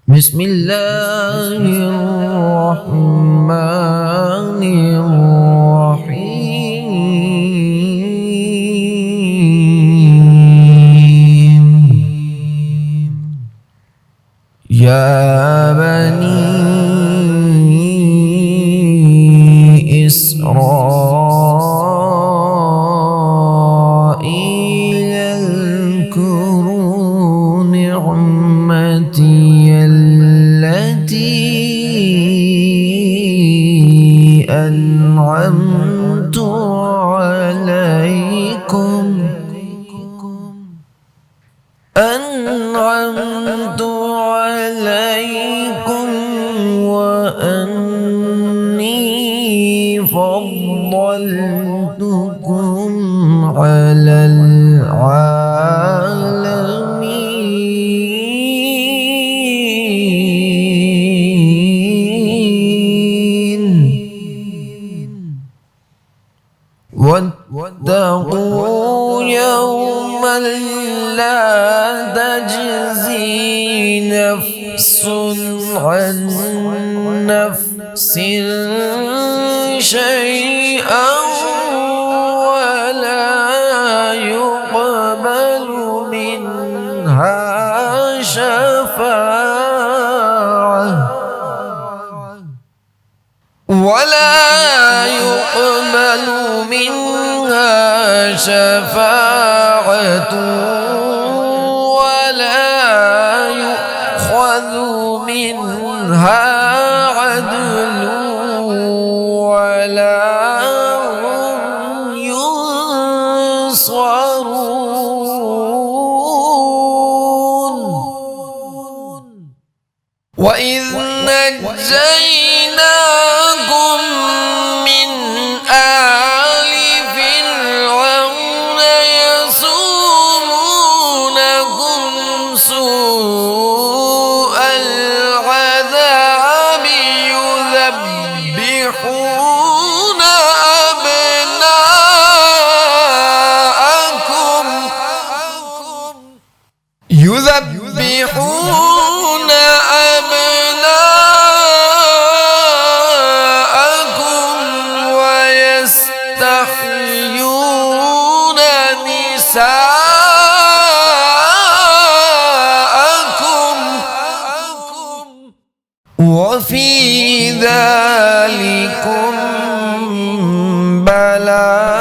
بسم الله الرحمن الرحيم. يا بني إسرائيل اذكروا نعمتي التي أنعمت عليكم وأني فضلتكم على العالمين. واتقوا يوما لا تجزي نفس عن نفس شيئا ولا يقبل منها شفاعة ولا يؤخذ منها عدل ولا هم ينصرون. وإذ نجيناكم من آل فرعون يسومونكم سوء العذاب يذبحون أبناءكم ويستحيون نساءكم وفي ذلكم بلاء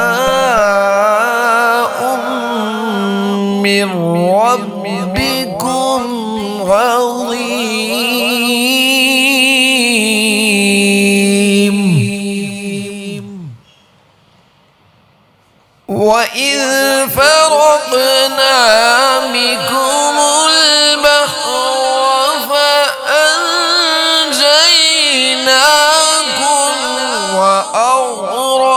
من ربكم عظيم. وإذ فرقنا بكم البحر فأنجيناكم وأغرقنا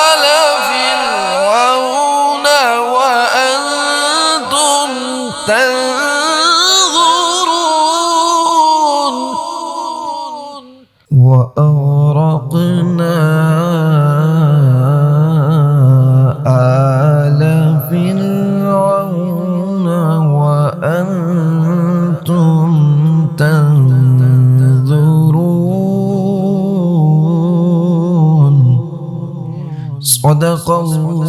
آل فرعون وأنتم تنظرون. وأغرقنا آل فرعون وأنتم تنظرون. صدق الله